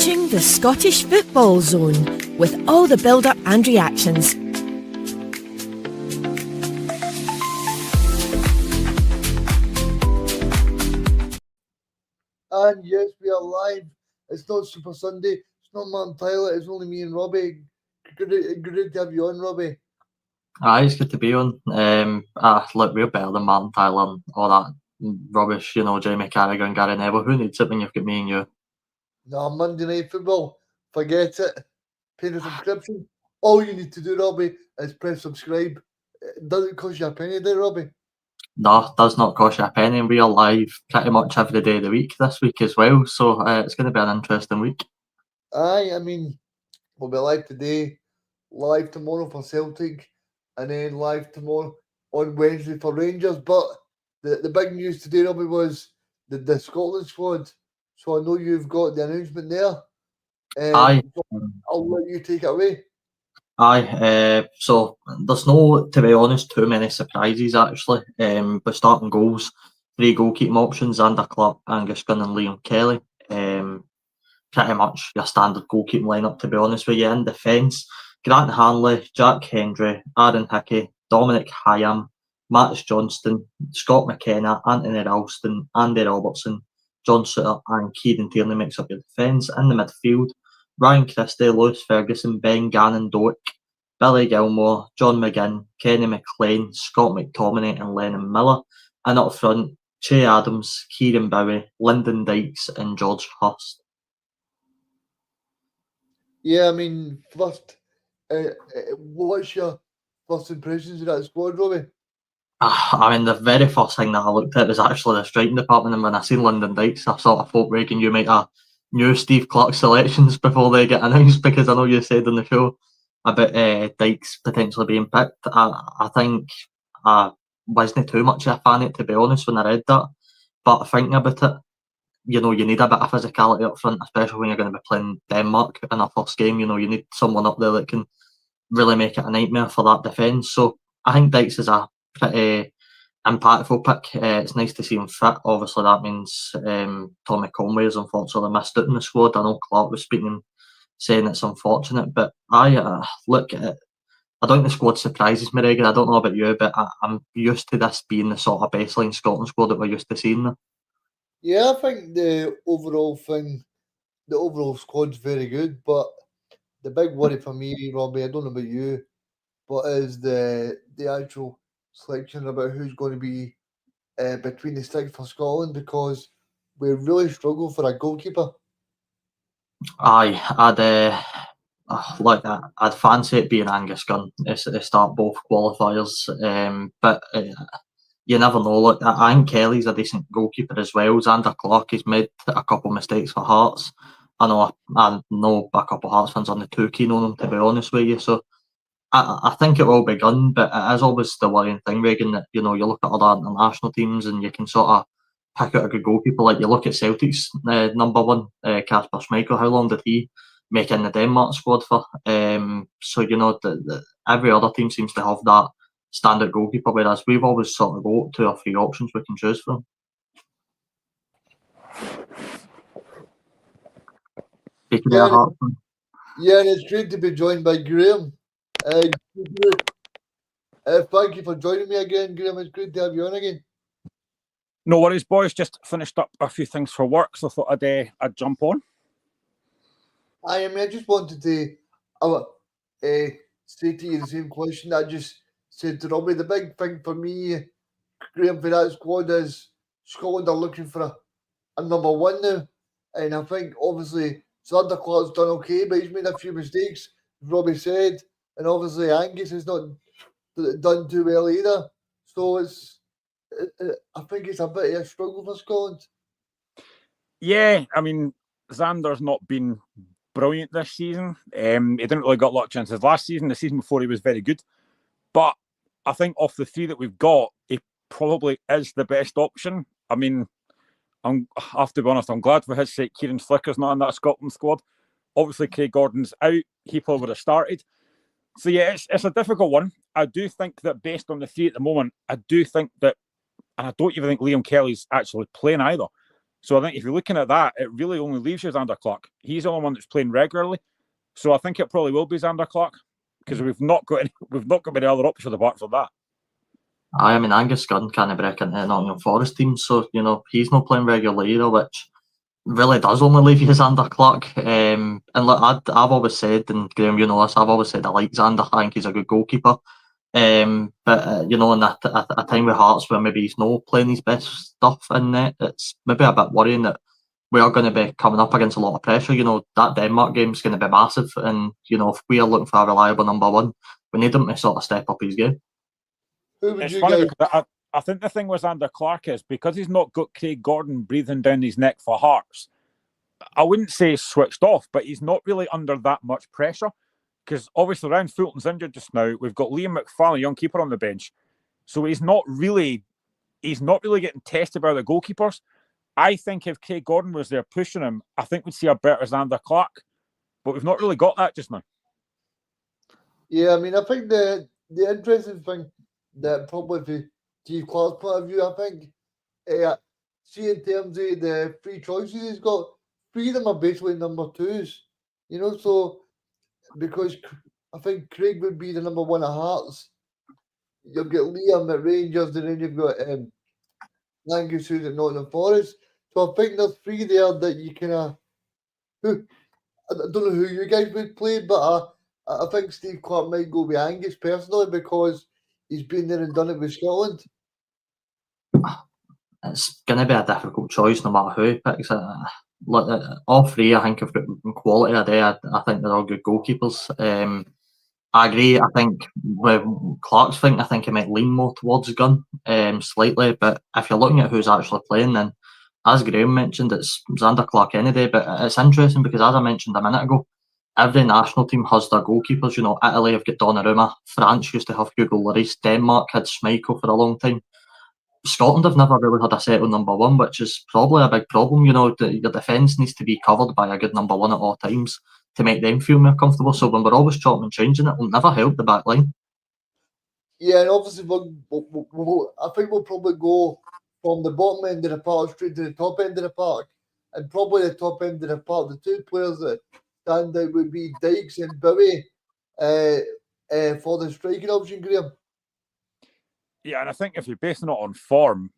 watching the Scottish Football Zone with all the build-up and reactions. And yes, we are live. It's not Super Sunday. It's not Martin Tyler. It's only me and Robbie. Good to have you on, Robbie. Aye, it's good to be on. Look, we're better than Martin Tyler and all that rubbish, Jamie Carragher and Gary Neville. Who needs it when you've got me and you? No, Monday Night Football. Forget it. Pay the subscription. All you need to do, Robbie, is press subscribe. It doesn't cost you a penny, does it, Robbie? No, it does not cost you a penny, and we are live pretty much every day of the week this week as well, so it's going to be an interesting week. Aye, I mean, we'll be live today, live tomorrow for Celtic, and then live tomorrow on Wednesday for Rangers. But the big news today, Robbie, was the Scotland squad. So I know you've got the announcement there. Aye. So I'll let you take it away. Aye, so there's no, to be honest, too many surprises actually. But starting goals, 3 goalkeeping options: Zander Clark, Angus Gunn and Liam Kelly. Pretty much your standard goalkeeping lineup, to be honest with you. In defence, Grant Hanley, Jack Hendry, Aaron Hickey, Dominic Hyam, Matt Johnston, Scott McKenna, Anthony Ralston, Andy Robertson, John Suter and Kieran Tierney makes up your defence. In the midfield, Ryan Christie, Lewis Ferguson, Ben Gannon Doak, Billy Gilmore, John McGinn, Kenny McLean, Scott McTominay and Lennon Miller. And up front, Che Adams, Kieran Bowie, Lyndon Dykes and George Hurst. Yeah, I mean, first, what's your first impressions of that squad, Robbie? I mean, the very first thing that I looked at was actually the striking department, and when I seen Lyndon Dykes, I sort of thought, Reagan, you might have new Steve Clark selections before they get announced, because I know you said on the show about Dykes potentially being picked. I think I wasn't too much of a fan of it, to be honest, when I read that. But thinking about it, you need a bit of physicality up front, especially when you're going to be playing Denmark in our first game. You need someone up there that can really make it a nightmare for that defence. So I think Dykes is a pretty impactful pick. It's nice to see him fit. Obviously, that means Tommy Conway has unfortunately missed out in the squad. I know Clark was speaking, saying it's unfortunate, but look, I don't think the squad surprises me, Regan. I don't know about you, but I'm used to this being the sort of baseline Scotland squad that we're used to seeing there. Yeah, I think the overall squad's very good, but the big worry for me, Robbie, I don't know about you, but is the actual selection about who's going to be between the sticks for Scotland, because we really struggle for a goalkeeper. Aye, I'd fancy it being Angus Gunn to start both qualifiers, but you never know. Look, I think Kelly's a decent goalkeeper as well. Zander Clark has made a couple of mistakes for Hearts. I know a couple of Hearts fans aren't too keen on him, to be honest with you. So I think it will be Gunn, but it is always the worrying thing, Regan, that you look at other international teams and you can sort of pick out a good goalkeeper. Like you look at Celtic's number one, Kasper Schmeichel. How long did he make in the Denmark squad for? So every other team seems to have that standard goalkeeper, whereas we've always sort of got 2 or 3 options we can choose from. Yeah, and it's great to be joined by Graham. Thank you for joining me again, Graham. It's great to have you on again. No worries, boys. Just finished up a few things for work, so I thought I'd jump on. I just wanted to say to you the same question that I just said to Robbie. The big thing for me, Graham, for that squad is Scotland are looking for a number one now. And I think, obviously, Zander Clark's done okay, but he's made a few mistakes, as Robbie said. And obviously, Angus has not done too well either. So I think it's a bit of a struggle for Scotland. Yeah, I mean, Zander's not been brilliant this season. He didn't really get a lot of chances last season. The season before, he was very good. But I think off the 3 that we've got, he probably is the best option. I mean, I have to be honest, I'm glad for his sake Kieran Flicker's not in that Scotland squad. Obviously, Craig Gordon's out. He probably would have started. So, yeah, it's a difficult one. I do think that based on the 3 at the moment, I do think that, and I don't even think Liam Kelly's actually playing either. So I think if you're looking at that, it really only leaves you Xander Clark. He's the only one that's playing regularly. So I think it probably will be Xander Clark because we've not got many other options apart from that. I mean, Angus Gunn can't break into the Nottingham Forest team, so he's not playing regularly either, which really does only leave you Xander Clark. And look, I've always said, and Graham, you know this, I've always said I like Xander. I think he's a good goalkeeper. But in a time with Hearts where maybe he's not playing his best stuff in net, it's maybe a bit worrying that we are going to be coming up against a lot of pressure. That Denmark game's going to be massive, and if we are looking for a reliable number one, we need him to sort of step up his game. It's funny because I think the thing with Xander Clark is because he's not got Craig Gordon breathing down his neck for Hearts. I wouldn't say he's switched off, but he's not really under that much pressure. Because obviously Ryan Fulton's injured just now. We've got Liam McFarlane, young keeper, on the bench. So he's not really getting tested by the goalkeepers. I think if Craig Gordon was there pushing him, I think we'd see a better Xander Clark. But we've not really got that just now. Yeah, I mean, I think the interesting thing that probably for Steve Clark's point of view, I think, see in terms of the three choices he's got, three of them are basically number twos. So because I think Craig would be the number one at Hearts. You've got Liam at Rangers, and then you've got Angus who's at Nottingham Forest. So I think there's three there that you kind of. I don't know who you guys would play, but I think Steve Clark might go with Angus personally because he's been there and done it with Scotland. It's going to be a difficult choice no matter who he picks. All three, I think, have got quality a day. I think they're all good goalkeepers. I agree. I think with Clark's thing, I think he might lean more towards Gunn slightly. But if you're looking at who's actually playing, then as Graham mentioned, it's Xander Clark any day. But it's interesting because, as I mentioned a minute ago, every national team has their goalkeepers. Italy have got Donnarumma. France used to have Hugo Lloris. Denmark had Schmeichel for a long time. Scotland have never really had a settled number one, which is probably a big problem. Your defence needs to be covered by a good number one at all times to make them feel more comfortable. So when we're always chopping and changing it, we'll never help the back line. Yeah, and obviously, I think we'll probably go from the bottom end of the park straight to the top end of the park. And probably the top end of the park, the two players that stand out would be Dykes and Bowie for the striking option, Graham. Yeah, and I think if you're basing it on form,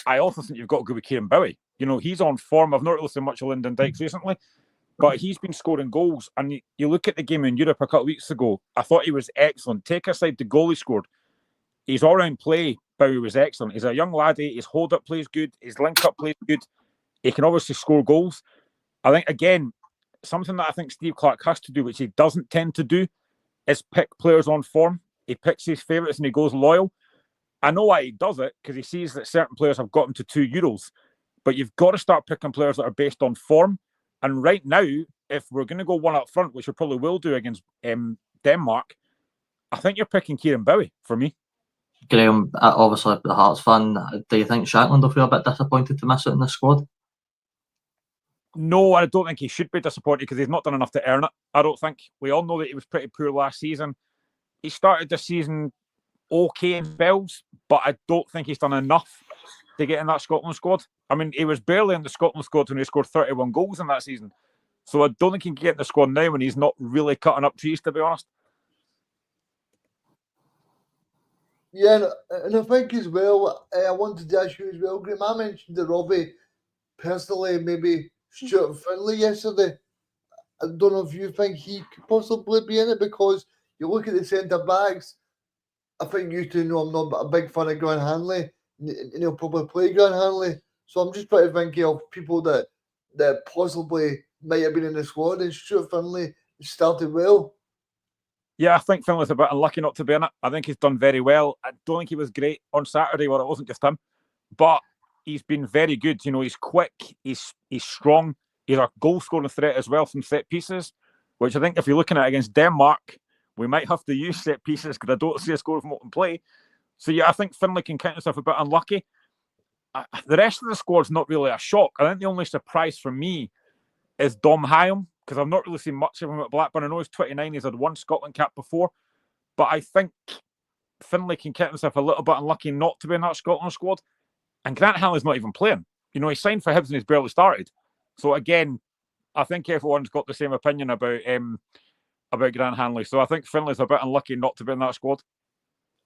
I also think you've got to go with Kieran Bowie. He's on form. I've not really seen much of Lyndon Dykes recently, but he's been scoring goals. And you look at the game in Europe a couple of weeks ago, I thought he was excellent. Take aside the goal he scored. His all-round play, Bowie, was excellent. He's a young laddie. His hold-up play is good. His link-up play is good. He can obviously score goals. I think, again, something that I think Steve Clark has to do, which he doesn't tend to do, is pick players on form. He picks his favourites and he goes loyal. I know why he does it, because he sees that certain players have got him to 2 Euros. But you've got to start picking players that are based on form. And right now, if we're going to go one up front, which we probably will do against Denmark, I think you're picking Kieran Bowie for me. Graham, obviously the Hearts fan, do you think Shankland will feel a bit disappointed to miss it in the squad? No, I don't think he should be disappointed because he's not done enough to earn it. I don't think. We all know that he was pretty poor last season. He started this season okay in spells, but I don't think he's done enough to get in that Scotland squad. I mean, he was barely in the Scotland squad when he scored 31 goals in that season. So I don't think he can get in the squad now when he's not really cutting up trees, to be honest. Yeah, and I think as well, I wanted to ask you as well, Graham, I mentioned the Robbie personally, maybe Stuart Finlay yesterday. I don't know if you think he could possibly be in it because you look at the centre backs. I think you two know I'm not a big fan of Grant Hanley, and he'll probably play Grant Hanley. So I'm just trying to think of people that possibly might have been in the squad, and Stuart Finlay started well. Yeah, I think Finlay's a bit unlucky not to be in it. I think he's done very well. I don't think he was great on Saturday, well, it wasn't just him. But he's been very good. He's quick, he's strong, he's a goal-scoring threat as well from set pieces, which I think if you're looking at against Denmark, we might have to use set pieces because I don't see a score from open play. So yeah, I think Finlay can count himself a bit unlucky. The rest of the squad's not really a shock. I think the only surprise for me is Dom Hyam, because I've not really seen much of him at Blackburn. I know he's 29, he's had one Scotland cap before, but I think Finlay can count himself a little bit unlucky not to be in that Scotland squad. And Grant Hanley's not even playing. You know, he signed for Hibs and he's barely started. So again, I think everyone's got the same opinion about Grant Hanley. So I think Finlay's a bit unlucky not to be in that squad.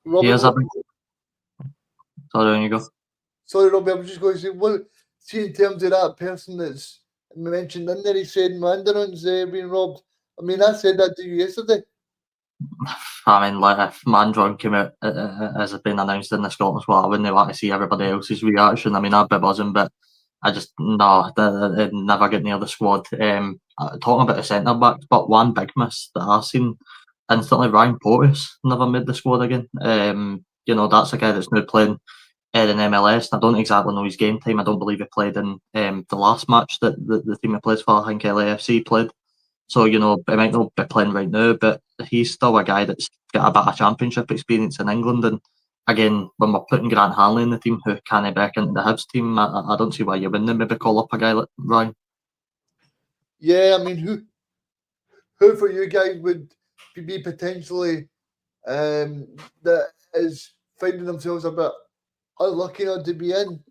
Robbie, Here's a big... Sorry, on you go. Sorry, Robbie, I was just going to say, see, in terms of that person that's mentioned in there, he said Mandarin's being robbed. I mean, I said that to you yesterday. I mean, like, if Mandron came out as it been announced in the Scotland squad, I wouldn't want to see everybody else's reaction. I mean, I'd be buzzing, but I just, no, they'd never get near the squad. Talking about the centre backs, but one big miss that I've seen instantly, Ryan Porteous never made the squad again. You know, that's a guy that's now playing in MLS, and I don't exactly know his game time. I don't believe he played in the last match that the team he plays for, I think LAFC, played. So, you know, he might not be playing right now, but he's still a guy that's got a bit of championship experience in England. And again, when we're putting Grant Hanley in the team, who can he back into the Hibs team, I don't see why you wouldn't maybe call up a guy like Ryan. Yeah, I mean, who for you guys would be potentially that is finding themselves a bit unlucky not to be in?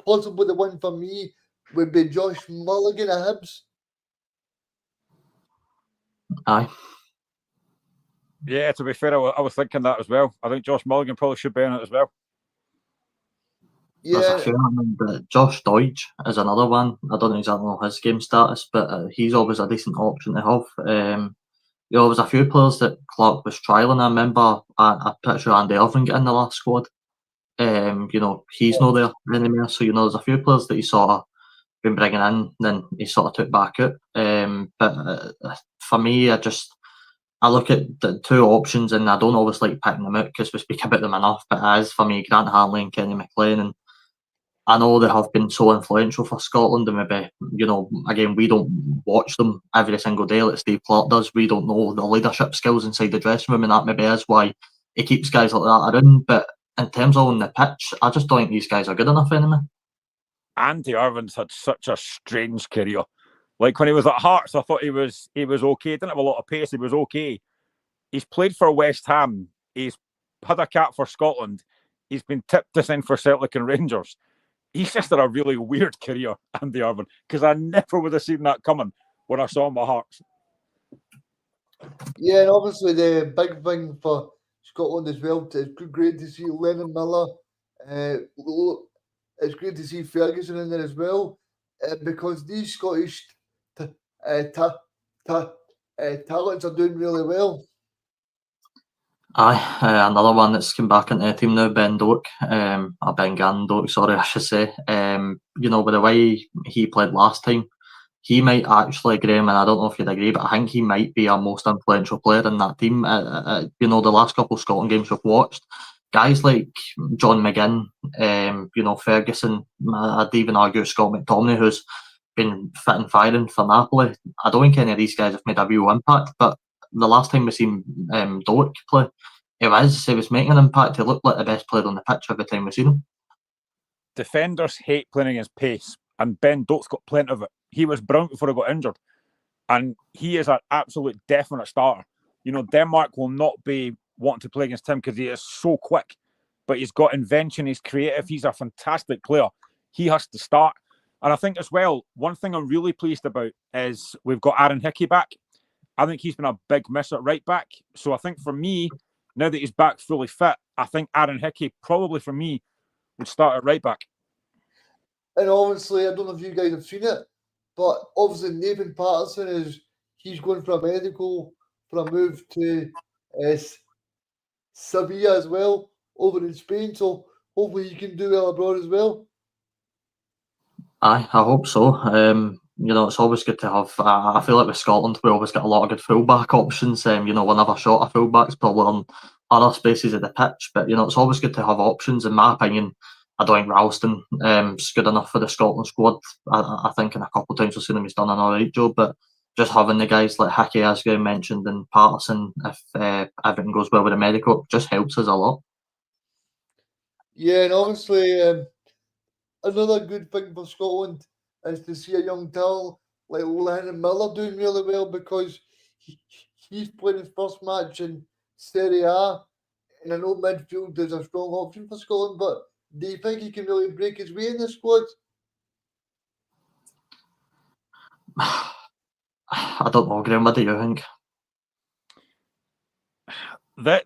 Possibly the one for me would be Josh Mulligan at Hibs. Aye. Yeah, to be fair, I was thinking that as well. I think Josh Mulligan probably should be in it as well. Yeah, There's a few of them, but Josh Deutsch is another one. I don't exactly know his game status, but he's always a decent option to have. You know, there was a few players that Clark was trialling. I remember I'm pretty sure Andy Irving got in the last squad. You know, he's not there anymore. So, you know, there's a few players that he sort of been bringing in, then he sort of took back out. But for me, I look at the two options and I don't always like picking them out because we speak about them enough. But as for me, Grant Hanley and Kenny McLean, and I know they have been so influential for Scotland, and maybe, you know, again, we don't watch them every single day like Steve Clarke does. We don't know the leadership skills inside the dressing room, and that maybe is why he keeps guys like that around. But in terms of on the pitch, I just don't think these guys are good enough anymore. Andy Irving's had such a strange career. Like when he was at Hearts, I thought he was okay. He didn't have a lot of pace. He was okay. He's played for West Ham. He's had a cap for Scotland. He's been tipped to sign for Celtic and Rangers. He's just had a really weird career, Andy Irving, because I never would have seen that coming when I saw him at Hearts. Yeah, and obviously the big thing for Scotland as well, it's great to see Lennon Miller. It's great to see Ferguson in there as well, because these Scottish talents are doing really well. Aye, another one that's come back into the team now, Ben Doak, or Ben Gannon Doak, sorry, I should say. You know, with the way he played last time, he might actually, Graham, and I don't know if you'd agree, but I think he might be our most influential player in that team. You know, the last couple of Scotland games we've watched, guys like John McGinn, you know, Ferguson, I'd even argue Scott McTominay, who's been fit and firing for Napoli. I don't think any of these guys have made a real impact, but the last time we seen Doak play, he was making an impact. He looked like the best player on the pitch every time we seen him. Defenders hate playing against pace, and Ben Doak's got plenty of it. He was brilliant before he got injured, and he is an absolute definite starter. You know, Denmark will not be wanting to play against him because he is so quick, but he's got invention, he's creative, he's a fantastic player. He has to start. And I think as well, one thing I'm really pleased about is we've got Aaron Hickey back. I think he's been a big miss at right back. So I think for me, now that he's back fully fit, I think Aaron Hickey probably for me would start at right back. And obviously, I don't know if you guys have seen it, but obviously Nathan Patterson he's going for a medical for a move to Sevilla as well over in Spain. So hopefully he can do well abroad as well. Aye, I hope so. You know, it's always good to have. I feel like with Scotland, we always get a lot of good fullback options. You know, we're never short of fullbacks, probably on other spaces of the pitch. But you know, it's always good to have options. In my opinion, I don't think Ralston is good enough for the Scotland squad. I think in a couple of times we've seen him, he's done an alright job. But just having the guys like Hickey, as you mentioned, and Patterson, if everything goes well with the medical, just helps us a lot. Yeah, and obviously. Another good thing for Scotland is to see a young talent like Lennon Miller doing really well, because he's playing his first match in Serie A, and I know midfield is a strong option for Scotland, but do you think he can really break his way in the squad? I don't know, Graham. What do you think?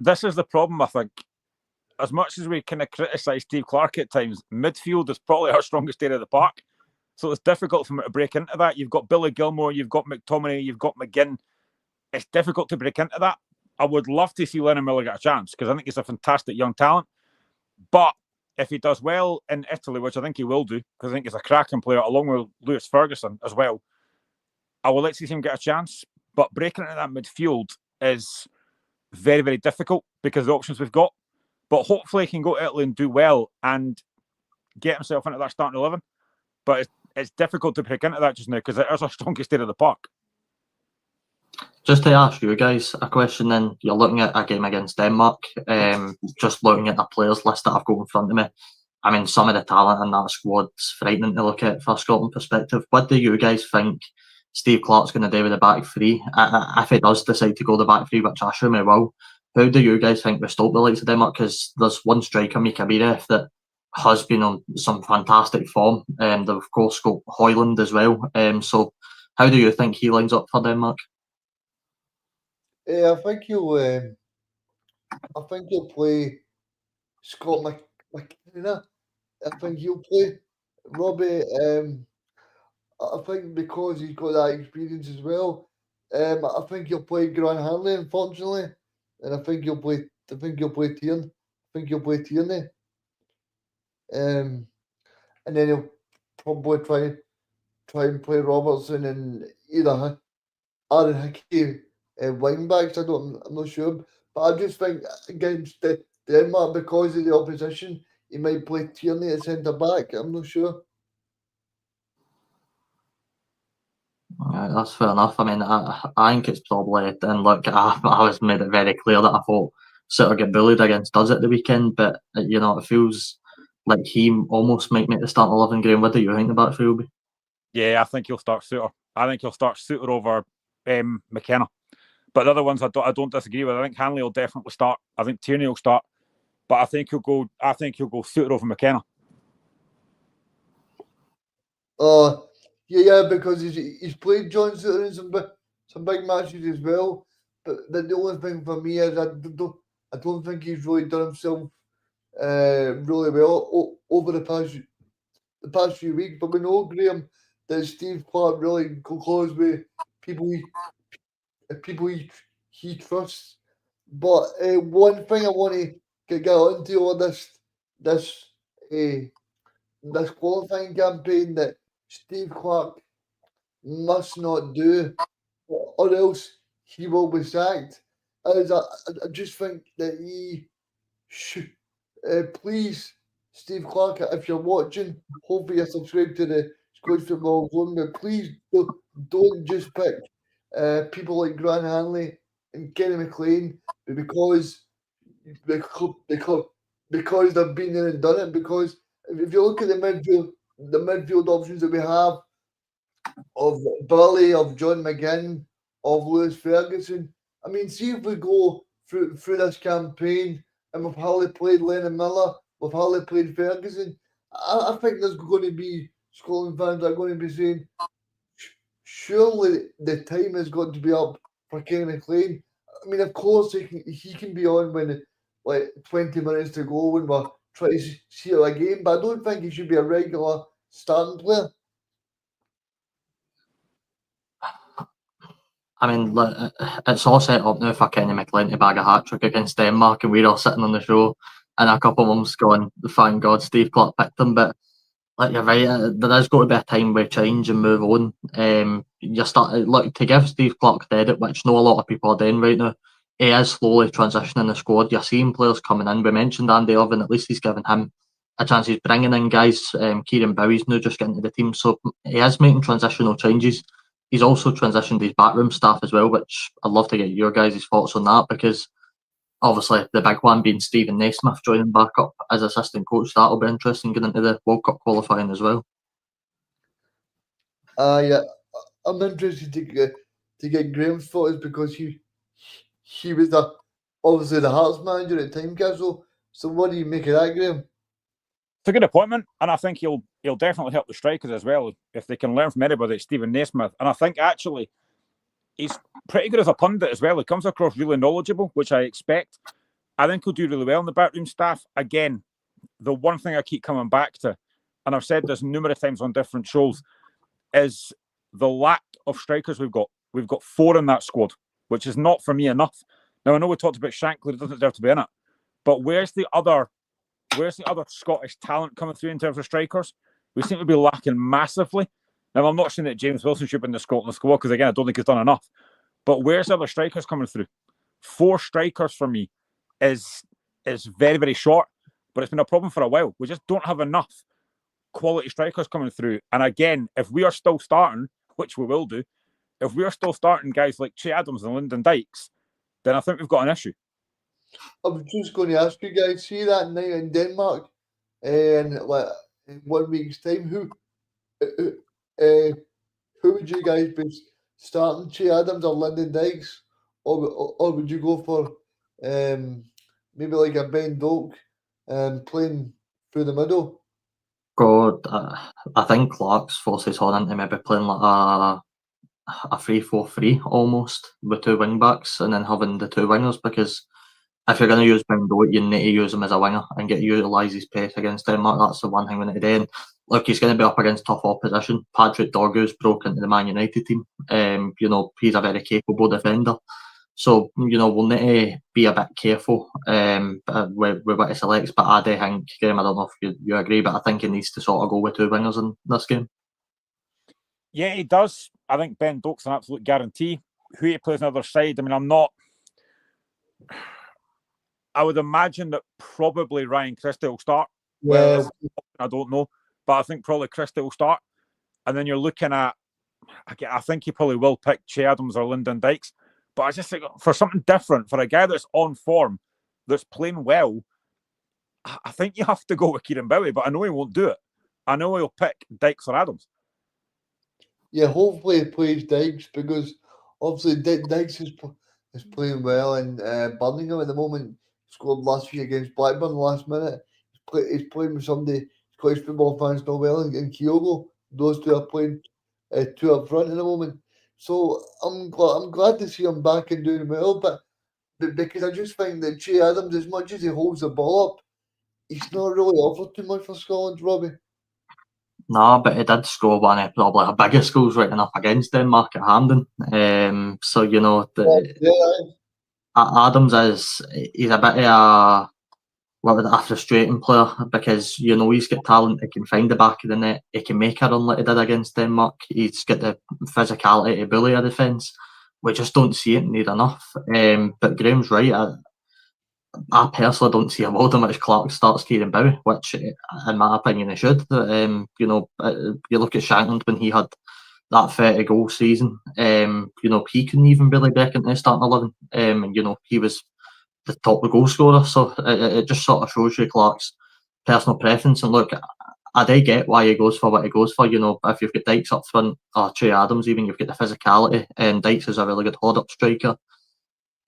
This is the problem, I think. As much as we kind of criticise Steve Clarke at times, midfield is probably our strongest area of the park. So it's difficult for him to break into that. You've got Billy Gilmore, you've got McTominay, you've got McGinn. It's difficult to break into that. I would love to see Lennon Miller get a chance because I think he's a fantastic young talent. But if he does well in Italy, which I think he will do, because I think he's a cracking player, along with Lewis Ferguson as well, I would like to see him get a chance. But breaking into that midfield is very, very difficult because of the options we've got. But hopefully he can go to Italy and do well and get himself into that starting 11. But it's difficult to break into that just now because it is our strongest area of the park. Just to ask you guys a question then, you're looking at a game against Denmark, just looking at the players list that I've got in front of me. I mean, some of the talent in that squad's frightening to look at from a Scotland perspective. What do you guys think Steve Clarke's going to do with the back three? If he does decide to go the back three, which I assume he will, how do you guys think we stop the likes of Denmark? Because there's one striker, Mika Biereth, that has been on some fantastic form. They've of course got Højlund as well. So how do you think he lines up for Denmark? I think he'll play Scott McKenna. I think he'll play Robbie. I think because he's got that experience as well. I think he'll play Grant Hanley, unfortunately, and I think he'll play Tierney. And then he'll probably try and play Robertson and either Aaron Hickey wing backs. I'm not sure, but I just think against Denmark, because of the opposition, he might play Tierney at centre back. I'm not sure. Yeah, that's fair enough. I mean, I think it's probably, and look, I was made it very clear that I thought Sutter get bullied against us at the weekend, but you know, it feels like he almost might make the start 11. Graham, what do you think about Philby? Yeah, I think he'll start Suter. I think he'll start Suter over McKenna. But the other ones I don't disagree with. I think Hanley will definitely start. I think Tierney will start. But I think he'll go Suter over McKenna. Yeah, because he's played John Suter in some big matches as well. But the only thing for me is I don't think he's really done himself really well over the past few weeks. But we know, Graham, that Steve Clarke really goes with people he trusts. But one thing I want to get onto all this qualifying campaign that Steve Clarke must not do, or else he will be sacked. As I just think that he should please, Steve Clarke, if you're watching, hopefully you're subscribed to the Scottish Football Zone, but please don't just pick people like Grant Hanley and Kenny McLean because they've been there and done it. Because if you look at the midfield options that we have of Burley, of John McGinn, of Lewis Ferguson, I mean, see if we go through this campaign and we've hardly played Lennon Miller, we've hardly played Ferguson, I think there's going to be Scotland fans that are going to be saying, surely the time has got to be up for Kenny McLean. I mean, of course he can be on when like 20 minutes to go when we're trying to see a game, but I don't think he should be a regular starting player. I mean, it's all set up now for Kenny McLean to bag a hat-trick against Denmark, and we're all sitting on the show and a couple of months going, thank God Steve Clarke picked him. But like you're right, there has got to be a time where change and move on. To give Steve Clarke credit, which not a lot of people are doing right now, he is slowly transitioning the squad. You're seeing players coming in. We mentioned Andy Irvine, at least he's given him a chance. He's bringing in guys. Kieran Bowie's now just getting to the team, so he is making transitional changes. He's also transitioned his backroom staff as well, which I'd love to get your guys' thoughts on that, because obviously the big one being Stephen Naismith joining back up as assistant coach. That'll be interesting getting into the World Cup qualifying as well. Yeah, I'm interested to get Graham's thoughts because he was obviously the Hearts manager at Tynecastle. So what do you make of that, Graham? It's a good appointment, and I think he'll definitely help the strikers as well. If they can learn from anybody, it's Stephen Naismith. And I think actually he's pretty good as a pundit as well. He comes across really knowledgeable, which I expect. I think he'll do really well in the backroom staff. Again, the one thing I keep coming back to, and I've said this numerous times on different shows, is the lack of strikers we've got. We've got 4 in that squad, which is not, for me, enough. Now, I know we talked about Shankly, it doesn't deserve to be in it, but where's the other Scottish talent coming through in terms of strikers? We seem to be lacking massively. Now, I'm not saying that James Wilson should be in the Scotland squad, because, again, I don't think he's done enough. But where's the other strikers coming through? 4 strikers for me is very, very short, but it's been a problem for a while. We just don't have enough quality strikers coming through. And again, if we are still starting, which we will do, if we are still starting guys like Che Adams and Lyndon Dykes, then I think we've got an issue. I was just going to ask you guys, see that night in Denmark, and like in 1 week's time, who would you guys be starting, Che Adams or Lyndon Dykes, or would you go for maybe like a Ben Doak playing through the middle? God, I think Clark's forces on into maybe playing like a 3-4-3 almost, with 2 wing backs and then having the 2 wingers, because if you're going to use Ben Doak, you need to use him as a winger and get to utilise his pace against Denmark. That's the one thing we need to do. And look, he's going to be up against tough opposition. Patrick Dorgu's broke into the Man United team. He's a very capable defender. So, we'll need to be a bit careful with what he selects. But I do think, Graham, I don't know if you agree, but I think he needs to sort of go with 2 wingers in this game. Yeah, he does. I think Ben Doak's an absolute guarantee. Who he plays on the other side, I mean, I would imagine that probably Ryan Christie will start. Yeah. Well, I don't know. But I think probably Christie will start. And then you're looking at, I think he probably will pick Che Adams or Lyndon Dykes. But I just think for something different, for a guy that's on form, that's playing well, I think you have to go with Kieran Bowie. But I know he won't do it. I know he'll pick Dykes or Adams. Yeah, hopefully he plays Dykes, because obviously Dykes is playing well in Birmingham at the moment. Scored last week against Blackburn last minute. He's playing with somebody Scottish football fans know well in Kyogo. Those 2 are playing 2 up front at the moment. So I'm glad to see him back and doing well, but because I just think that Che Adams, as much as he holds the ball up, he's not really offered too much for Scotland, Robbie. No, but he did score one of probably the biggest goals right enough against Denmark at Hampden. Adams he's a bit of a frustrating player, because he's got talent. He can find the back of the net. He can make a run like he did against Denmark. He's got the physicality to bully a defence. We just don't see it near enough. But Graham's right. I personally don't see a world in which Clark starts Kieran Bowie, which, in my opinion, he should. You look at Shankland when he had that 30-goal season. He couldn't even really break into the starting 11. He was the top goal scorer. So it just sort of shows you Clark's personal preference. And look, I do get why he goes for what he goes for. If you've got Dykes up front, or Che Adams, even you've got the physicality, and Dykes is a really good hold-up striker.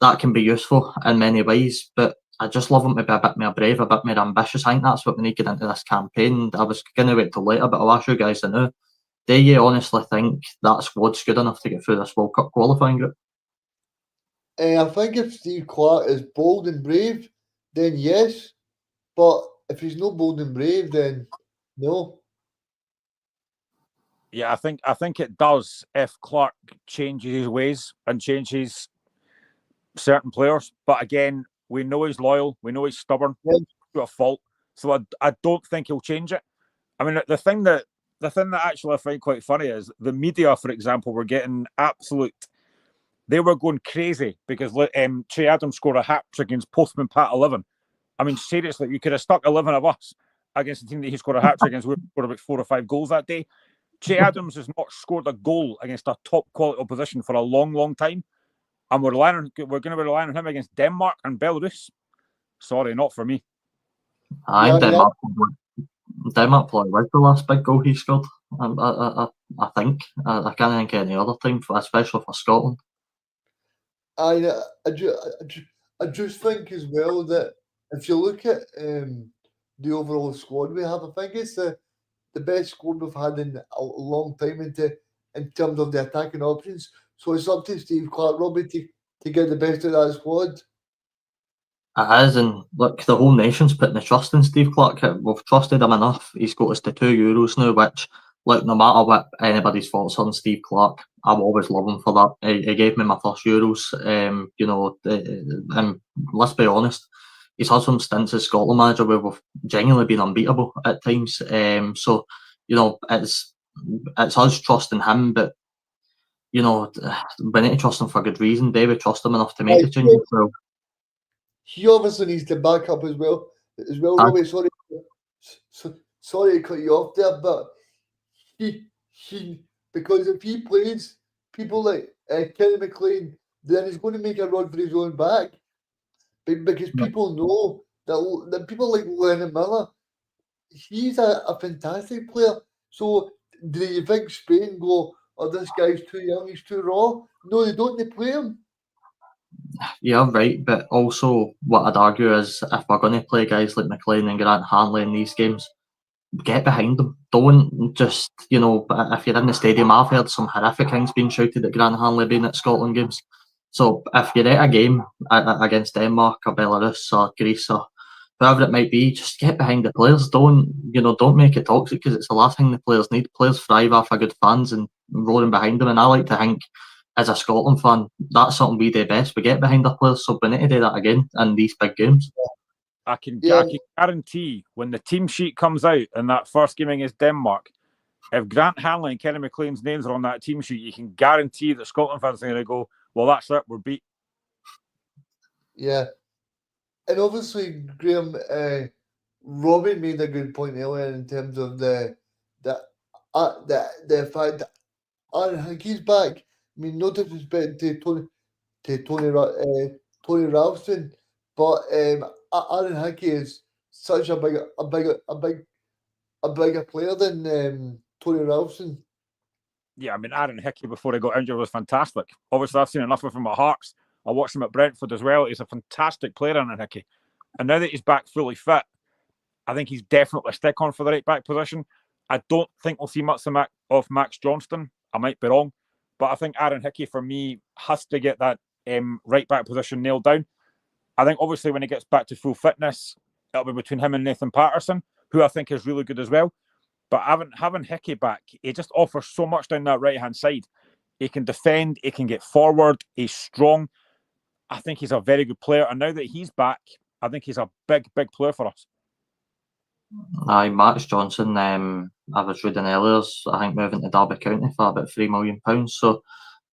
That can be useful in many ways, but I just love him to be a bit more brave, a bit more ambitious. I think that's what we need to get into this campaign. I was going to wait till later, but I'll ask you guys to know. Do you honestly think that squad's good enough to get through this World Cup qualifying group? I think if Steve Clarke is bold and brave, then yes. But if he's not bold and brave, then no. Yeah, I think it does if Clarke changes his ways and changes certain players. But again, we know he's loyal. We know he's stubborn to a fault. So I don't think he'll change it. I mean, the thing that actually I find quite funny is the media, for example, were getting absolute. They were going crazy because Che Adams scored a hat-trick against Postman Pat 11. I mean, seriously, you could have stuck 11 of us against the team that he scored a hat-trick against. We scored about 4 or 5 goals that day. Che Adams has not scored a goal against a top-quality opposition for a long, long time. And we're going to be relying on him against Denmark and Belarus. Sorry, not for me. Denmark probably was the last big goal he scored. I think. I can't think of any other team, especially for Scotland. I just think as well that if you look at the overall squad we have. I think it's the best squad we've had in a long time in terms of the attacking options. So it's up to Steve Clarke, Robbie, to get the best of that squad. It is, and look, the whole nation's putting the trust in Steve Clarke. We've trusted him enough. He's got us to 2 Euros now, which, look, no matter what anybody's thoughts on Steve Clarke, I will always love him for that. He gave me my first Euros. And let's be honest, he's had some stints as Scotland manager where we've genuinely been unbeatable at times. So, it's us trusting him, but we need to trust him for good reason. David trust him enough to make the changes. So he obviously needs to back up as well. Robbie, sorry to cut you off there, but he because if he plays people like Kenny McLean, then he's going to make a run for his own back. Because people know that people like Lennon Miller, he's a fantastic player. So do you think Spain go, oh, this guy's too young, he's too raw? No, they don't. They play him. Yeah, right. But also, what I'd argue is if we're going to play guys like McLean and Grant Hanley in these games, get behind them. Don't just, if you're in the stadium, I've heard some horrific things being shouted at Grant Hanley being at Scotland games. So if you're at a game against Denmark or Belarus or Greece or whoever it might be, just get behind the players. Don't make it toxic, because it's the last thing the players need. Players thrive off of good fans and roaring behind them. And I like to think, as a Scotland fan, that's something we do best. We get behind our players, so we need to do that again in these big games. I can guarantee when the team sheet comes out in that first game against Denmark, if Grant Hanley and Kenny McLean's names are on that team sheet, you can guarantee that Scotland fans are going to go, well, that's it, we're beat. Yeah. And obviously, Graham, Robbie made a good point earlier in terms of the fact that Aaron Hickey's back. I mean, no disrespect to Tony Ralston, but Aaron Hickey is such a bigger player than Tony Ralston. Yeah, I mean, Aaron Hickey before he got injured was fantastic. Obviously, I've seen enough of him at Hearts. I watched him at Brentford as well. He's a fantastic player, Aaron Hickey. And now that he's back fully fit, I think he's definitely a stick on for the right back position. I don't think we'll see much of Max Johnston. I might be wrong. But I think Aaron Hickey, for me, has to get that right back position nailed down. I think, obviously, when he gets back to full fitness, it'll be between him and Nathan Patterson, who I think is really good as well. But having Hickey back, he just offers so much down that right-hand side. He can defend, he can get forward, he's strong. I think he's a very good player. And now that he's back, I think he's a big, big player for us. Aye, Max Johnson, I was reading earlier, I think moving to Derby County for about £3 million. So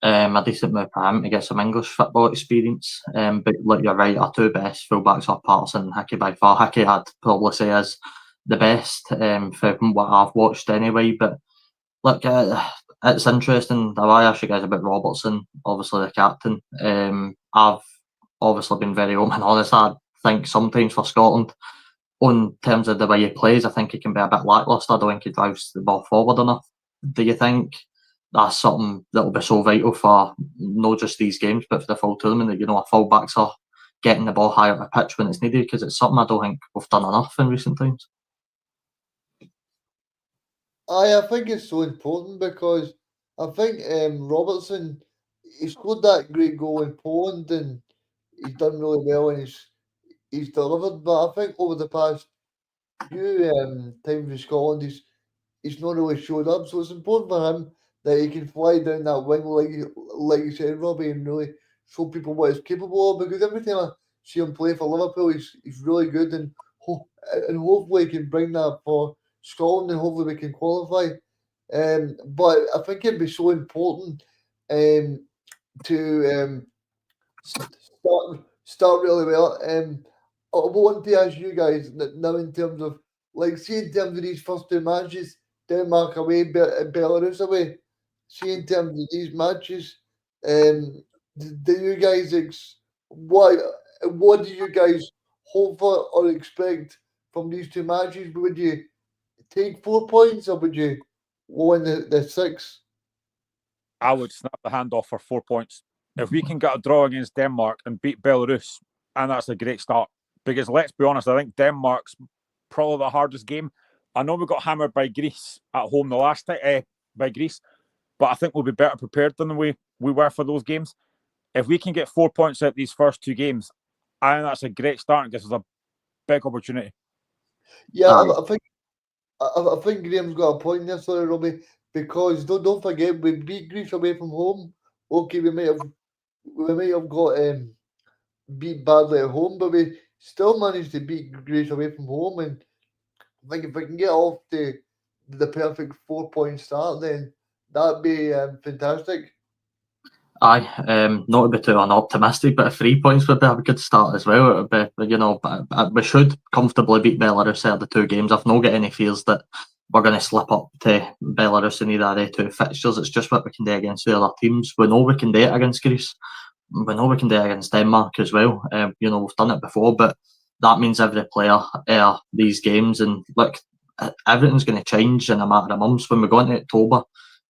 a decent move for him to get some English football experience. But look, you're right, our two best fullbacks are Patterson and Hickey by far. Hickey I'd probably say is the best from what I've watched anyway. But look, it's interesting. I asked you guys about Robertson, obviously the captain. I've obviously been very open and honest. I think sometimes for Scotland, in terms of the way he plays, I think he can be a bit lacklustre. I don't think he drives the ball forward enough. Do you think that's something that will be so vital for not just these games, but for the full tournament, that our full-backs are getting the ball higher up the pitch when it's needed? Because it's something I don't think we've done enough in recent times. I think it's so important because I think Robertson, he scored that great goal in Poland and he's done really well and he's delivered. But I think over the past few times in Scotland, he's not really showed up. So it's important for him that he can fly down that wing, like you said, Robbie, and really show people what he's capable of. Because every time I see him play for Liverpool, he's really good, and hopefully he can bring that for Scotland, and hopefully we can qualify. But I think it'd be so important to start really well. I want to ask you guys now in terms of, in terms of these first two matches, Denmark away, Belarus away. See, in terms of these matches, do you guys what do you guys hope for or expect from these two matches? Would you take 4 points or would you win the 6? I would snap the hand off for 4 points. If we can get a draw against Denmark and beat Belarus, and that's a great start. Because let's be honest, I think Denmark's probably the hardest game. I know we got hammered by Greece at home the last time, by Greece, but I think we'll be better prepared than we were for those games. If we can get 4 points out these first 2 games, I think that's a great start and gives us a big opportunity. Yeah, I think Graham's got a point there, sorry, Robbie, because don't forget we beat Greece away from home. Okay, we might have got beat badly at home, but we still managed to beat Greece away from home. And I think if we can get off the perfect 4-point start, then that'd be fantastic. Aye, not to be too unoptimistic, but 3 points would be a good start as well. It would be, you know, we should comfortably beat Belarus out of the 2 games. I've not got any fears that we're going to slip up to Belarus in either of their 2 fixtures. It's just what we can do against the other teams. We know we can do it against Greece. We know we can do it against Denmark as well. You know, we've done it before, but that means every player these games, and look, everything's going to change in a matter of months. When we go into October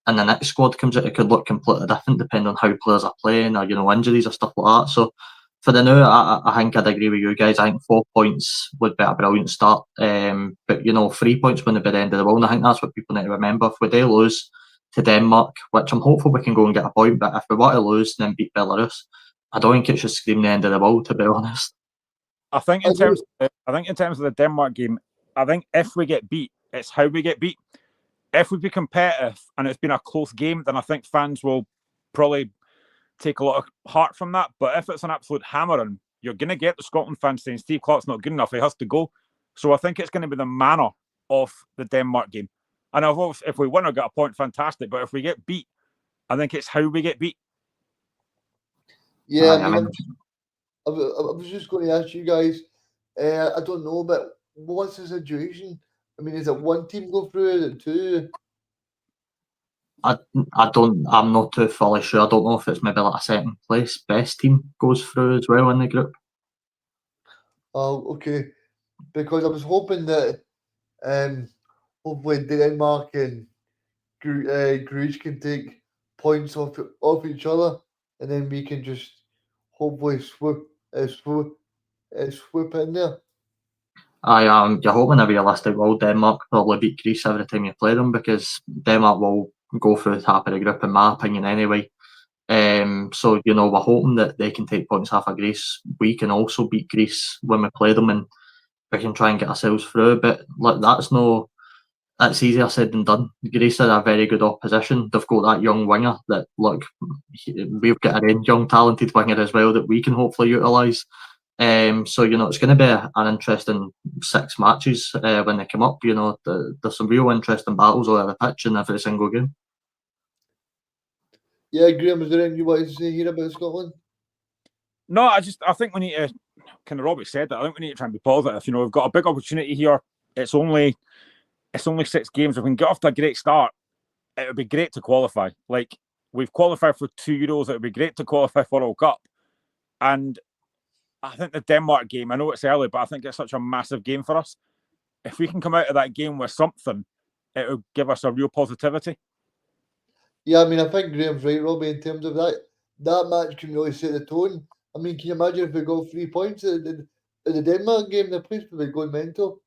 and the next squad comes out, it could look completely different depending on how players are playing, or, you know, injuries or stuff like that. So for the now, I think I'd agree with you guys. I think 4 points would be a brilliant start. But, you know, 3 points wouldn't be the end of the world. And I think that's what people need to remember. If we do lose to Denmark, which I'm hopeful we can go and get a point, but if we want to lose and then beat Belarus, I don't think it should scream the end of the world, to be honest. I think in terms of the Denmark game, I think if we get beat, it's how we get beat. If we be competitive and it's been a close game, then I think fans will probably take a lot of heart from that. But if it's an absolute hammering, you're going to get the Scotland fans saying Steve Clarke's not good enough, he has to go. So I think it's going to be the manner of the Denmark game. And if we win or get a point, fantastic. But if we get beat, I think it's how we get beat. Yeah, I was just going to ask you guys, I don't know, but what's the situation? I mean, is it one team go through? Is it 2? I'm not too fully sure. I don't know if it's maybe like a second place best team goes through as well in the group. Oh, okay. Because I was hoping that hopefully Denmark and Greece can take points off each other, and then we can just hopefully swoop in there. You're hoping a realistic world Denmark probably beat Greece every time you play them, because Denmark will go through the top of the group in my opinion anyway. So, you know, we're hoping that they can take points off of Greece. We can also beat Greece when we play them, and we can try and get ourselves through. But look, that's easier said than done. Greece are a very good opposition. They've got that young winger that, look, we've got our own young talented winger as well that we can hopefully utilise. So, you know, it's going to be an interesting 6 matches when they come up. You know, there's some real interesting battles over the pitch in every single game. Yeah, Graham, is there anything you wanted to say here about Scotland? No, I think we need to, kind of Robbie said that, I think we need to try and be positive. You know, we've got a big opportunity here. It's only 6 games. If we can get off to a great start, it would be great to qualify. Like, we've qualified for 2 Euros. It would be great to qualify for a World Cup. And I think the Denmark game, I know it's early, but I think it's such a massive game for us. If we can come out of that game with something, it will give us a real positivity. Yeah, I mean, I think Graham's right, Robbie, in terms of that. That match can really set the tone. I mean, can you imagine if we got 3 points at the Denmark game? The place would be going mental.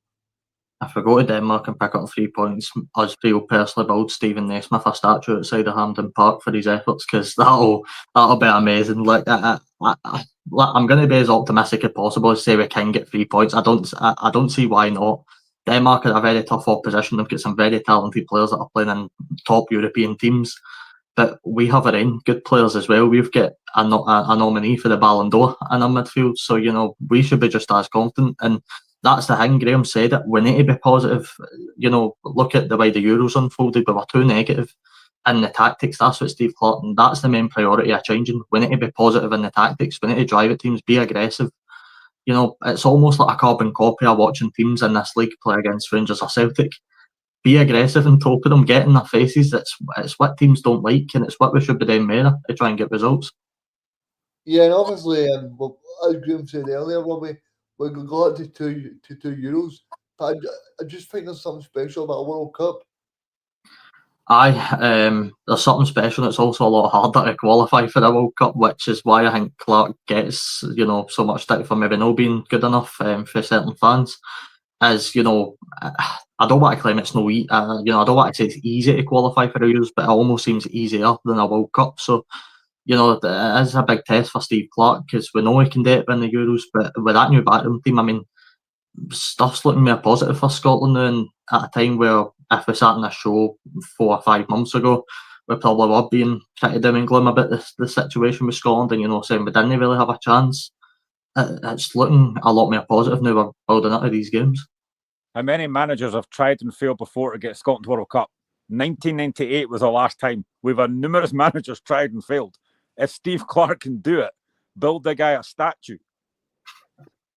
If we go to Denmark and pick up 3 points, us feel personally build Stephen Naismith a statue outside of Hampden Park for his efforts, because that'll be amazing. Like, I'm going to be as optimistic as possible to say we can get 3 points. I don't see why not. Denmark are a very tough opposition. They've got some very talented players that are playing in top European teams, but we have our own good players as well. We've got a nominee for the Ballon d'Or in our midfield, so, you know, we should be just as confident. And that's the thing, Graham said it, we need to be positive. You know, look at the way the Euros unfolded. We were too negative in the tactics. That's what Steve Clarke, and that's the main priority of changing. We need to be positive in the tactics. We need to drive at teams, be aggressive. You know, it's almost like a carbon copy of watching teams in this league play against Rangers or Celtic. Be aggressive and talk to them, get in their faces. It's what teams don't like, and it's what we should be doing more to try and get results. Yeah, and obviously, as Graham said earlier, we got to 2 Euros. But I just think there's something special about a World Cup. There's something special. It's also a lot harder to qualify for the World Cup, which is why I think Clarke gets, you know, so much stick for maybe not being good enough for certain fans. is, you know, I don't want to claim it's no, you know, I don't want to say it's easy to qualify for the Euros, but it almost seems easier than a World Cup. So, you know, it is a big test for Steve Clarke because we know he can do it in the Euros, but with that new backroom team, I mean, stuff's looking more positive for Scotland now, and at a time where if we sat in a show 4 or 5 months ago, we probably were being pretty doom and gloom about the situation with Scotland and, you know, saying we didn't really have a chance. It's looking a lot more positive now we're building up to these games. How many managers have tried and failed before to get Scotland World Cup? 1998 was the last time. We've had numerous managers tried and failed. If Steve Clarke can do it, build the guy a statue.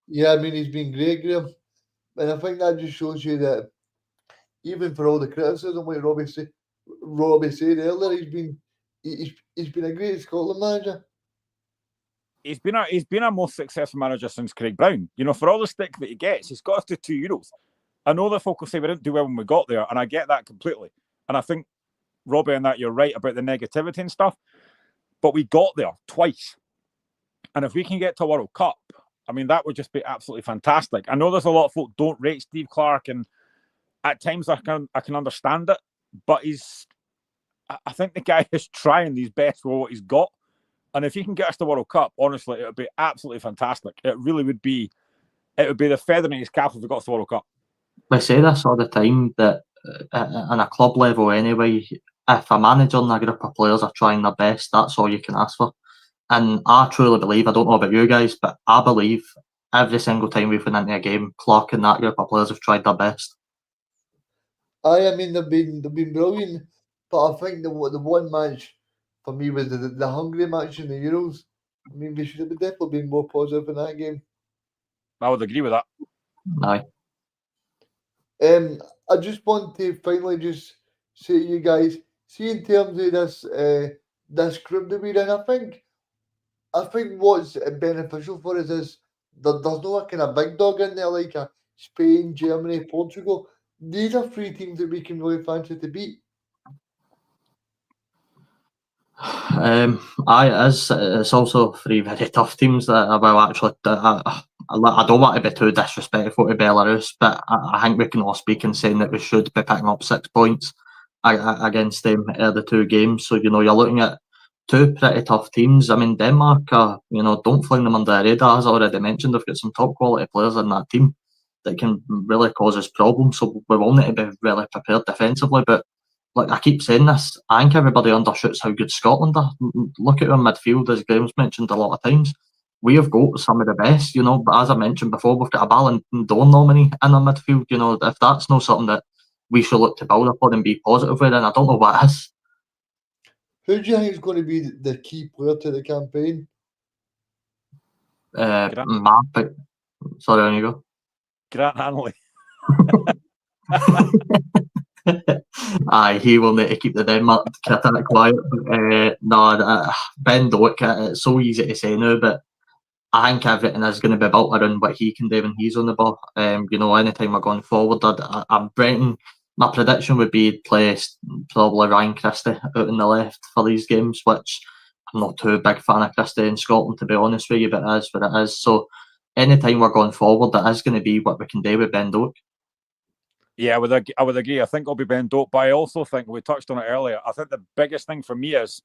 Yeah, I mean, he's been great, Graham. And I think that just shows you that even for all the criticism, like Robbie said earlier, he's been a great Scotland manager. He's been a most successful manager since Craig Brown. You know, for all the stick that he gets, he's got us to 2 Euros. I know that folk will say we didn't do well when we got there, and I get that completely. And I think, Robbie, and that you're right about the negativity and stuff, but we got there twice. And if we can get to a World Cup, I mean, that would just be absolutely fantastic. I know there's a lot of folk don't rate Steve Clarke, and at times I can understand it, but I think the guy is trying his best with what he's got. And if he can get us to World Cup, honestly, it would be absolutely fantastic. It really would be. It would be the feather in his cap if we got us to World Cup. We say this all the time that on a club level anyway, if a manager and a group of players are trying their best, that's all you can ask for. And I truly believe, I don't know about you guys, but I believe every single time we've been into a game, Clarke and that group of players have tried their best. I mean, they've been brilliant, but I think the one match for me was the Hungary match in the Euros. I mean, we should have definitely been more positive in that game. I would agree with that. Aye. I just want to finally just say to you guys, see in terms of this group that we're in, I think what's beneficial for us is there's no a kind of big dog in there like Spain, Germany, Portugal. These are 3 teams that we can really fancy to beat. It's also 3 very tough teams that well actually I don't want to be too disrespectful to Belarus, but I think we can all speak in saying that we should be picking up 6 points against them in the 2 games. So, you know, you're looking at 2 pretty tough teams. I mean, Denmark, you know, don't fling them under the radar. As I already mentioned, they've got some top quality players in that team that can really cause us problems. So we will need to be really prepared defensively. But like I keep saying this, I think everybody undershoots how good Scotland are. Look at our midfield, as Graham's mentioned a lot of times. We have got some of the best, you know, but as I mentioned before, we've got a Ballon d'Or nominee in our midfield. You know, if that's not something that we should look to build upon and be positive with, then I don't know what is. Who do you think is going to be the key player to the campaign? Sorry, on you go. Grant Hanley. Aye, he will need to keep the Denmark critic quiet. Ben Doak, it's so easy to say now, but I think everything is going to be built around what he can do when he's on the ball. You know, anytime we're going forward, I'm betting my prediction would be play probably Ryan Christie out on the left for these games, which I'm not too big fan of Christie in Scotland, to be honest with you, but it is what it is. So anytime we're going forward, that is going to be what we can do with Ben Doak. Yeah, I would agree. I think it'll be Ben Doak, but I also think, we touched on it earlier, I think the biggest thing for me is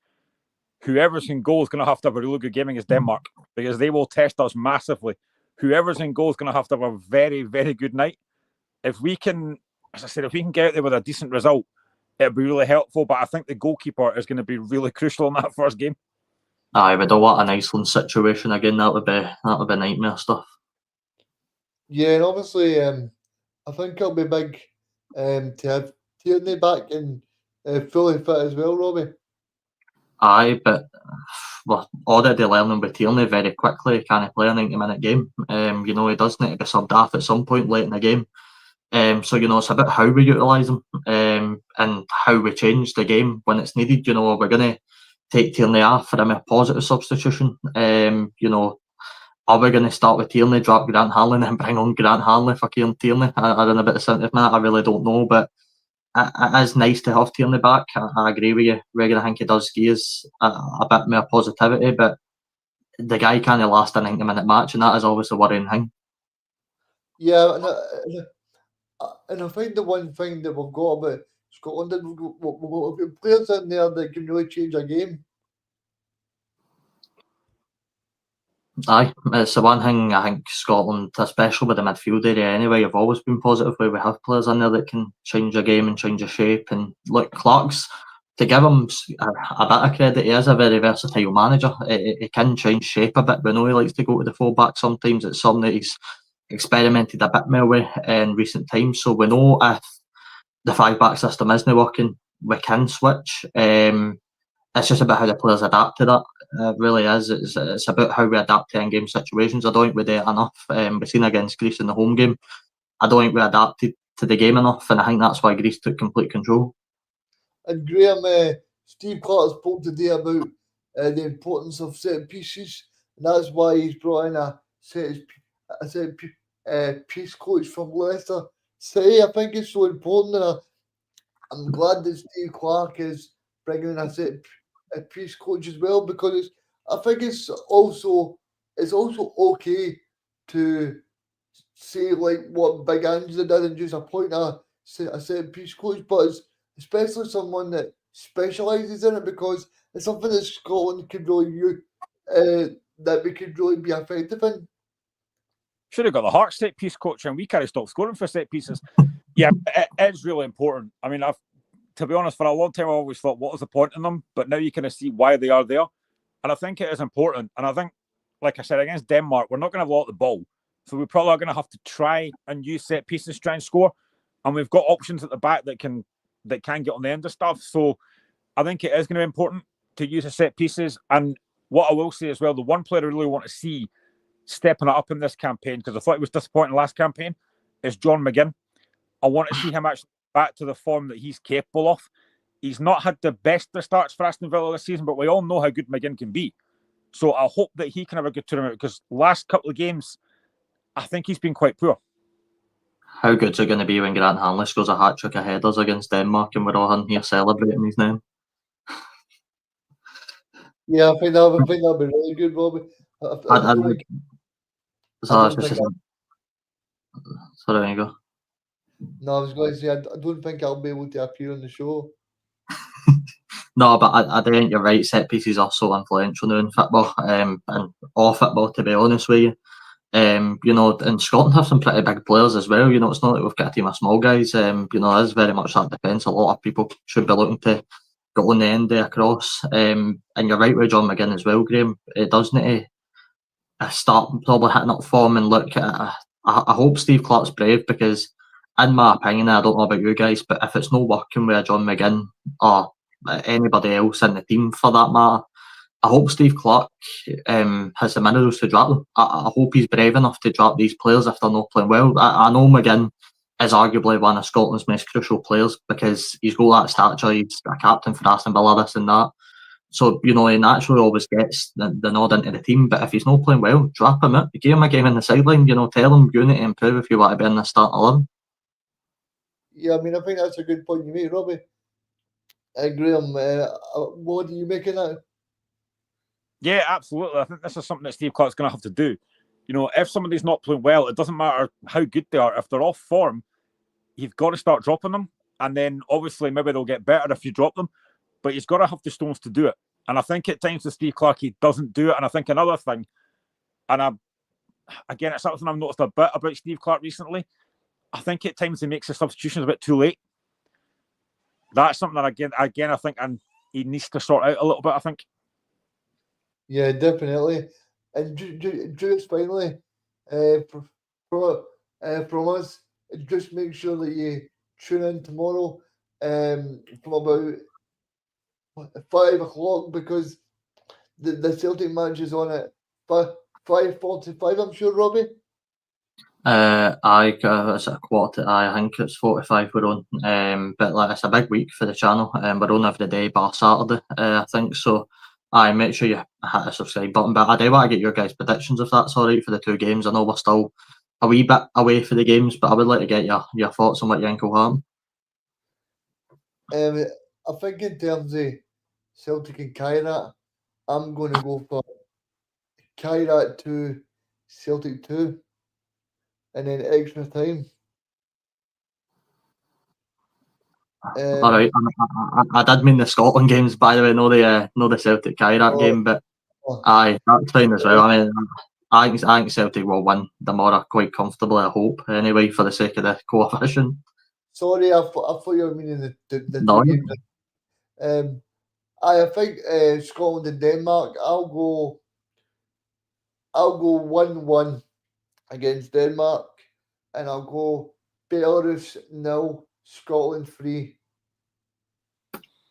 whoever's in goal is going to have a really good game against Denmark, because they will test us massively. Whoever's in goal is going to have a very, very good night. If we can, as I said, if we can get out there with a decent result, it'll be really helpful. But I think the goalkeeper is going to be really crucial in that first game. Aye, we don't want an Iceland situation again. That would be nightmare stuff. Yeah, and obviously, I think it'll be big to have Tierney back and fully fit as well, Robbie. Aye, but we're already learning with Tierney very quickly. He can't play a 90-minute game. You know, he does need to be subbed off at some point late in the game. So, you know, it's about how we utilise him and how we change the game when it's needed. You know, we're going to take Tierney off for a more positive substitution. You know, are we going to start with Tierney, drop Grant Hanley, and then bring on Grant Hanley for Kieran Tierney? I don't know about the sentiment. I really don't know, but it is nice to have Tierney back. I agree with you, Regan. I think he does give us a bit more positivity, but the guy can't last a 90-minute match, and that is always a worrying thing. Yeah, And I think the one thing that we've got about Scotland is we've got players in there that can really change a game. Aye, it's the one thing I think Scotland, especially with the midfield area anyway, have always been positive where we have players in there that can change a game and change a shape. And look, Clark's, to give him a bit of credit, he is a very versatile manager. He can change shape a bit. We know he likes to go to the full back sometimes. It's something that he's experimented a bit more with in recent times. So we know if the 5-back system isn't working, we can switch. It's just about how the players adapt to that. It really is. It's about how we adapt to in-game situations. I don't think we do it enough. We've seen against Greece in the home game. I don't think we adapted to the game enough, and I think that's why Greece took complete control. And Graham, Steve Clark spoke today about the importance of set pieces, and that's why he's brought in a set piece coach from Leicester City. I think it's so important, and I'm glad that Steve Clark is bringing in a piece coach as well, because I think it's also okay to say like what Big Angela did and just appoint a set piece coach, but it's especially someone that specialises in it, because it's something that Scotland could really use, that we could really be effective in. Should have got the Hearts set piece coach, and we kind of stopped scoring for set pieces. Yeah, it's really important. I mean, to be honest, for a long time I always thought, what was the point in them? But now you kind of see why they are there, and I think it is important. And I think, like I said, against Denmark, we're not going to have a lot of the ball, so we probably are going to have to try and use set pieces to try and score. And we've got options at the back that can get on the end of stuff. So I think it is going to be important to use the set pieces. And what I will say as well, the one player I really want to see stepping it up in this campaign, because I thought it was disappointing last campaign, is John McGinn. I want to see him actually back to the form that he's capable of. He's not had the best of starts for Aston Villa this season, but we all know how good McGinn can be. So I hope that he can have a good tournament, because last couple of games, I think he's been quite poor. How good's it going to be when Grant Hanley scores a hat-trick of headers against Denmark and we're all in here celebrating his name? Yeah, I think that'll be really good, Robbie. Sorry, there you go. No, I was going to say, I don't think I'll be able to appear on the show. No, but I think you're right. Set pieces are so influential now in football, and all football, to be honest with you. And Scotland have some pretty big players as well. It's not like we've got a team of small guys. It's very much that defence. A lot of people should be looking to get on the end there across. And you're right with John McGinn as well, Graham. It does need to start probably hitting up form and look at. I hope Steve Clark's brave, because, in my opinion, I don't know about you guys, but if it's not working with John McGinn or anybody else in the team for that matter, I hope Steve Clark has the minerals to drop them. I hope he's brave enough to drop these players if they're not playing well. I know McGinn is arguably one of Scotland's most crucial players, because he's got that stature, he's a captain for Aston Villa, this and that. So, he naturally always gets the nod into the team, but if he's not playing well, drop him out. Give him a game in the sideline, tell him you need to improve if you want to be in the starting 11. Yeah, I mean, I think that's a good point you make, Robbie. Graham, what do you make of that? Yeah, absolutely. I think this is something that Steve Clark's going to have to do. If somebody's not playing well, it doesn't matter how good they are. If they're off form, you've got to start dropping them. And then obviously maybe they'll get better if you drop them. But he's got to have the stones to do it. And I think at times with Steve Clark, he doesn't do it. And I think another thing, and again, it's something I've noticed a bit about Steve Clark recently, I think at times he makes the substitutions a bit too late. That's something that, again, I think he needs to sort out a little bit, I think. Yeah, definitely. And just finally, from us, just make sure that you tune in tomorrow from about 5 o'clock, because the Celtic match is on at 5:45, I'm sure, Robbie. It's a quarter. I think it's 45 we're on. But it's a big week for the channel. We're on every day bar Saturday, I think. So make sure you hit the subscribe button. But I do want to get your guys' predictions, if that's all right, for the two games. I know we're still a wee bit away for the games, but I would like to get your thoughts on what you think will happen. I think in terms of Celtic and Kairat, I'm going to go for Kairat 2, Celtic 2, and then extra time. All right, I did mean the Scotland games, by the way, no the Celtic Kairat game, but aye, that's fine as well. I mean, I think Celtic will win tomorrow quite comfortably, I hope, anyway, for the sake of the coefficient. Sorry, I thought you were meaning the No. two games. I think Scotland and Denmark. I'll go 1-1 against Denmark, and I'll go Belarus 0, Scotland 3.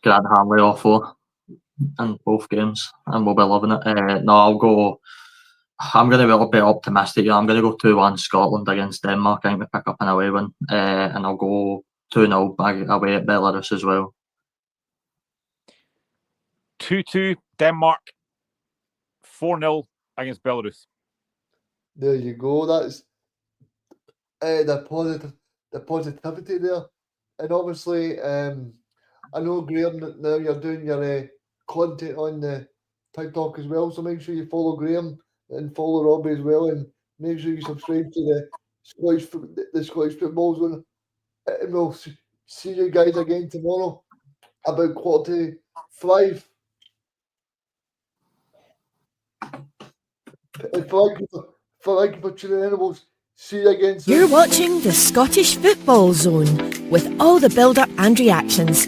Grant Hanley off 4 in both games, and we'll be loving it. I'm going to be optimistic. I'm going to go 2-1 Scotland against Denmark. I think we pick up an away win, and I'll go 2-0 away at Belarus as well. 2-2 Denmark, 4-0 against Belarus. There you go. That's the positivity there, and obviously, I know Graham that now you're doing your content on the TikTok as well. So make sure you follow Graham and follow Robbie as well, and make sure you subscribe to the Scottish Football Zone. And we'll see you guys again tomorrow about 4:45. And thank you for tuning in. We'll see you again soon. You're watching the Scottish Football Zone with all the build-up and reactions.